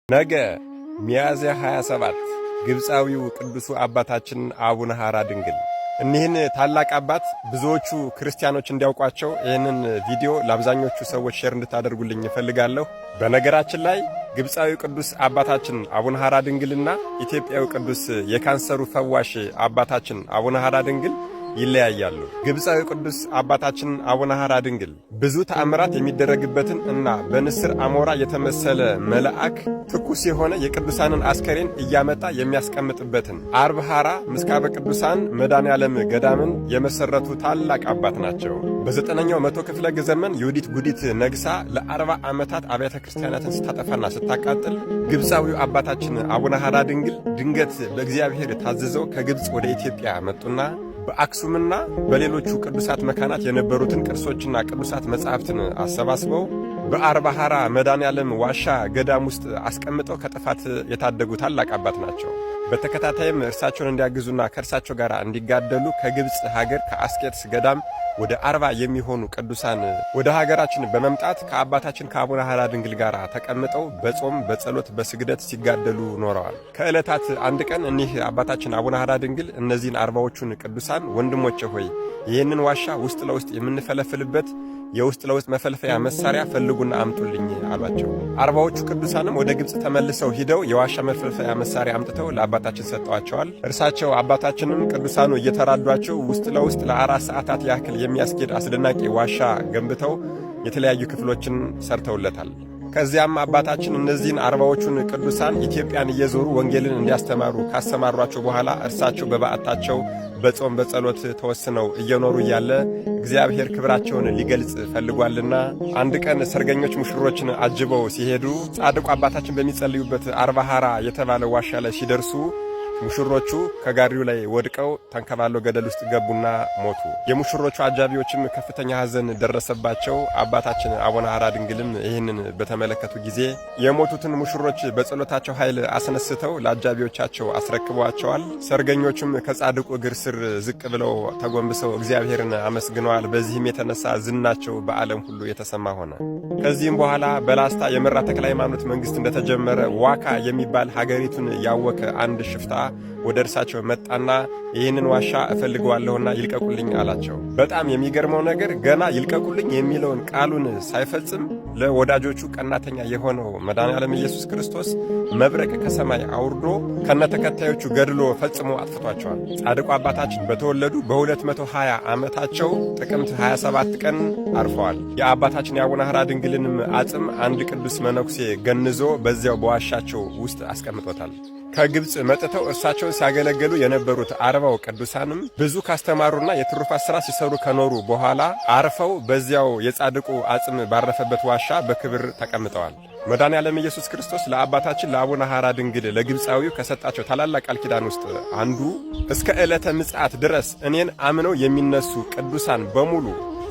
ነገ ሚያዝያ 27 ግብፃዊው ቅዱሱ አባታችን አቡነ ሐራ ድንግል። እኒህን ታላቅ አባት ብዙዎቹ ክርስቲያኖች እንዲያውቋቸው ይህንን ቪዲዮ ለአብዛኞቹ ሰዎች ሼር እንድታደርጉልኝ እፈልጋለሁ። በነገራችን ላይ ግብፃዊው ቅዱስ አባታችን አቡነ ሐራ ድንግልና ኢትዮጵያዊ ቅዱስ የካንሰሩ ፈዋሽ አባታችን አቡነ ሐራ ድንግል ይለያያሉ። ግብፃዊ ቅዱስ አባታችን አቡነ ሐራ ድንግል ብዙ ተአምራት የሚደረግበትን እና በንስር አሞራ የተመሰለ መልአክ ትኩስ የሆነ የቅዱሳንን አስከሬን እያመጣ የሚያስቀምጥበትን አርብ ሐራ ምስካበ ቅዱሳን መድኃኔዓለም ገዳምን የመሰረቱ ታላቅ አባት ናቸው። በዘጠነኛው መቶ ክፍለ ዘመን ይሁዲት ጉዲት ነግሳ ለ40 ዓመታት አብያተ ክርስቲያናትን ስታጠፋና ስታቃጥል ግብፃዊው አባታችን አቡነ ሐራ ድንግል ድንገት በእግዚአብሔር ታዝዘው ከግብፅ ወደ ኢትዮጵያ መጡና በአክሱምና በሌሎቹ ቅዱሳት መካናት የነበሩትን ቅርሶችና ቅዱሳት መጻሕፍትን አሰባስበው በአርባ ሐራ መድኃኔዓለም ዋሻ ገዳም ውስጥ አስቀምጠው ከጥፋት የታደጉ ታላቅ አባት ናቸው። በተከታታይም እርሳቸውን እንዲያግዙና ከእርሳቸው ጋር እንዲጋደሉ ከግብፅ ሀገር ከአስቄጥስ ገዳም ወደ 40 የሚሆኑ ቅዱሳን ወደ ሀገራችን በመምጣት ከአባታችን ከአቡነ ሐራ ድንግል ጋር ተቀምጠው በጾም በጸሎት በስግደት ሲጋደሉ ኖረዋል። ከዕለታት አንድ ቀን እኒህ አባታችን አቡነ ሐራ ድንግል እነዚህን 40ዎቹን ቅዱሳን ወንድሞቼ ሆይ ይህንን ዋሻ ውስጥ ለውስጥ የምንፈለፍልበት የውስጥ ለውስጥ መፈልፈያ መሳሪያ ፈልጉና አምጡልኝ አሏቸው። 40ዎቹ ቅዱሳንም ወደ ግብፅ ተመልሰው ሂደው የዋሻ መፈልፈያ መሳሪያ አምጥተው ለአባታችን ሰጠዋቸዋል። እርሳቸው አባታችንም ቅዱሳኑ እየተራዷቸው ውስጥ ለውስጥ ለ4 ሰዓታት ያክል የሚያስኬድ አስደናቂ ዋሻ ገንብተው የተለያዩ ክፍሎችን ሰርተውለታል። ከዚያም አባታችን እነዚህን 40ዎቹን ቅዱሳን ኢትዮጵያን እየዞሩ ወንጌልን እንዲያስተማሩ ካሰማሯቸው በኋላ እርሳቸው በበዓታቸው በጾም በጸሎት ተወስነው እየኖሩ እያለ እግዚአብሔር ክብራቸውን ሊገልጽ ፈልጓልና አንድ ቀን ሰርገኞች ሙሽሮችን አጅበው ሲሄዱ ጻድቁ አባታችን በሚጸልዩበት አርባ ሐራ የተባለ ዋሻ ላይ ሲደርሱ ሙሽሮቹ ከጋሪው ላይ ወድቀው ተንከባለው ገደል ውስጥ ገቡና ሞቱ። የሙሽሮቹ አጃቢዎችም ከፍተኛ ሐዘን ደረሰባቸው። አባታችን አቡነ ሐራ ድንግልም ይህንን በተመለከቱ ጊዜ የሞቱትን ሙሽሮች በጸሎታቸው ኃይል አስነስተው ለአጃቢዎቻቸው አስረክበዋቸዋል። ሰርገኞቹም ከጻድቁ እግር ስር ዝቅ ብለው ተጎንብሰው እግዚአብሔርን አመስግነዋል። በዚህም የተነሳ ዝናቸው በዓለም ሁሉ የተሰማ ሆነ። ከዚህም በኋላ በላስታ የመራ ተክለ ሃይማኖት መንግሥት እንደተጀመረ ዋካ የሚባል ሀገሪቱን ያወከ አንድ ሽፍታ ወደ እርሳቸው መጣና ይህንን ዋሻ እፈልገዋለሁና ይልቀቁልኝ አላቸው። በጣም የሚገርመው ነገር ገና ይልቀቁልኝ የሚለውን ቃሉን ሳይፈጽም ለወዳጆቹ ቀናተኛ የሆነው መድኃኔዓለም ኢየሱስ ክርስቶስ መብረቅ ከሰማይ አውርዶ ከነተከታዮቹ ገድሎ ፈጽሞ አጥፍቷቸዋል። ጻድቁ አባታችን በተወለዱ በ220 ዓመታቸው ጥቅምት 27 ቀን አርፈዋል። የአባታችን የአቡነ ሐራ ድንግልንም አጽም አንድ ቅዱስ መነኩሴ ገንዞ በዚያው በዋሻቸው ውስጥ አስቀምጦታል። ከግብፅ መጥተው እርሳቸውን ሲያገለግሉ የነበሩት 40 ቅዱሳንም ብዙ ካስተማሩና የትሩፋት ሥራ ሲሰሩ ከኖሩ በኋላ አርፈው በዚያው የጻድቁ አጽም ባረፈበት ዋሻ በክብር ተቀምጠዋል። መድኃኔዓለም ኢየሱስ ክርስቶስ ለአባታችን ለአቡነ ሐራ ድንግል ለግብፃዊው ከሰጣቸው ታላላቅ ቃል ኪዳን ውስጥ አንዱ እስከ ዕለተ ምጽአት ድረስ እኔን አምነው የሚነሱ ቅዱሳን በሙሉ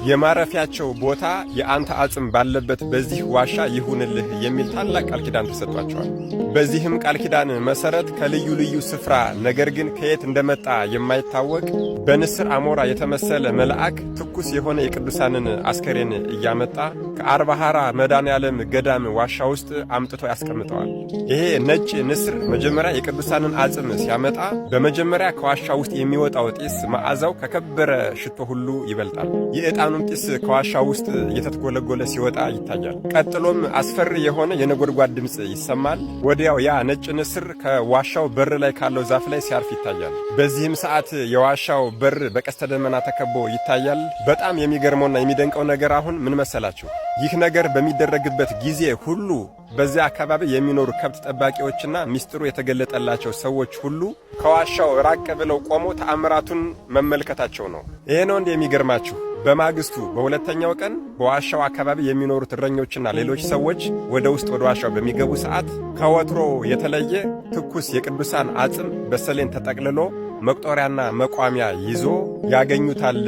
የማረፊያቸው ቦታ የአንተ አጽም ባለበት በዚህ ዋሻ ይሁንልህ የሚል ታላቅ ቃል ኪዳን ተሰጥቷቸዋል። በዚህም ቃል ኪዳን መሰረት ከልዩ ልዩ ስፍራ ነገር ግን ከየት እንደመጣ የማይታወቅ በንስር አሞራ የተመሰለ መልአክ ትኩስ የሆነ የቅዱሳንን አስከሬን እያመጣ ከአርባ ሐራ መድኃኔዓለም ገዳም ዋሻ ውስጥ አምጥቶ ያስቀምጠዋል። ይሄ ነጭ ንስር መጀመሪያ የቅዱሳንን አጽም ሲያመጣ በመጀመሪያ ከዋሻ ውስጥ የሚወጣው ጢስ መዓዛው ከከበረ ሽቶ ሁሉ ይበልጣል። የዕጣኑም ጢስ ከዋሻ ውስጥ እየተትጎለጎለ ሲወጣ ይታያል። ቀጥሎም አስፈሪ የሆነ የነጎድጓድ ድምፅ ይሰማል። ወዲያው ያ ነጭ ንስር ከዋሻው በር ላይ ካለው ዛፍ ላይ ሲያርፍ ይታያል። በዚህም ሰዓት የዋሻው በር በቀስተ ደመና ተከቦ ይታያል። በጣም የሚገርመውና የሚደንቀው ነገር አሁን ምን መሰላችሁ? ይህ ነገር በሚደረግበት ጊዜ ሁሉ በዚያ አካባቢ የሚኖሩ ከብት ጠባቂዎችና ሚስጥሩ የተገለጠላቸው ሰዎች ሁሉ ከዋሻው ራቅ ብለው ቆመው ተአምራቱን መመልከታቸው ነው። ይሄ ነው እንደ የሚገርማችሁ። በማግስቱ በሁለተኛው ቀን በዋሻው አካባቢ የሚኖሩት እረኞችና ሌሎች ሰዎች ወደ ውስጥ ወደ ዋሻው በሚገቡ ሰዓት ከወትሮ የተለየ ትኩስ የቅዱሳን አጽም በሰሌን ተጠቅልሎ መቁጠሪያና መቋሚያ ይዞ ያገኙታል።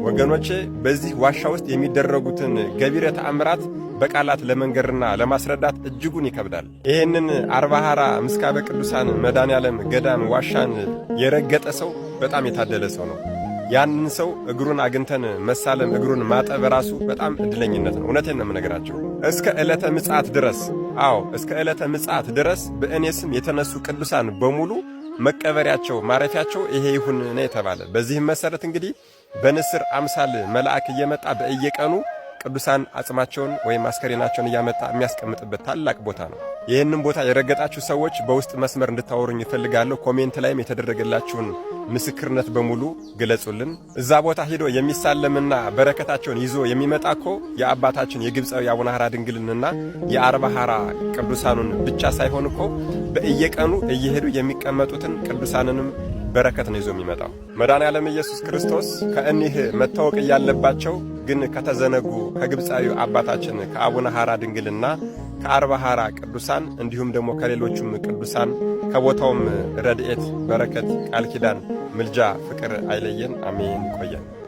ወገኖቼ በዚህ ዋሻ ውስጥ የሚደረጉትን ገቢረ ተአምራት በቃላት ለመንገርና ለማስረዳት እጅጉን ይከብዳል። ይህንን አርባ ሐራ ምስካበ ቅዱሳን መድኃኔዓለም ገዳም ዋሻን የረገጠ ሰው በጣም የታደለ ሰው ነው። ያንን ሰው እግሩን አግኝተን መሳለም እግሩን ማጠብ ራሱ በጣም እድለኝነት ነው። እውነቴን ነው የምነግራቸው። እስከ ዕለተ ምጽአት ድረስ አዎ እስከ ዕለተ ምጽአት ድረስ በእኔ ስም የተነሱ ቅዱሳን በሙሉ መቀበሪያቸው ማረፊያቸው ይሄ ይሁን ነው የተባለ። በዚህም መሰረት እንግዲህ በንስር አምሳል መልአክ እየመጣ በእየቀኑ ቅዱሳን አጽማቸውን ወይም አስከሬናቸውን እያመጣ የሚያስቀምጥበት ታላቅ ቦታ ነው። ይህንን ቦታ የረገጣችሁ ሰዎች በውስጥ መስመር እንድታወሩኝ እፈልጋለሁ። ኮሜንት ላይም የተደረገላችሁን ምስክርነት በሙሉ ግለጹልን። እዛ ቦታ ሄዶ የሚሳለምና በረከታቸውን ይዞ የሚመጣ እኮ የአባታችን የግብፃዊ አቡነ ሐራ ድንግልንና የአርባ ሐራ ቅዱሳኑን ብቻ ሳይሆን እኮ በእየቀኑ እየሄዱ የሚቀመጡትን ቅዱሳንንም በረከት ነው ይዞ የሚመጣው። መድኃኔዓለም ኢየሱስ ክርስቶስ ከእኒህ መታወቅ ያለባቸው ግን ከተዘነጉ ከግብፃዊው አባታችን ከአቡነ ሐራ ድንግልና ከአርባ ሐራ ቅዱሳን እንዲሁም ደግሞ ከሌሎቹም ቅዱሳን ከቦታውም ረድኤት፣ በረከት፣ ቃል ኪዳን፣ ምልጃ፣ ፍቅር አይለየን። አሜን። ቆየን።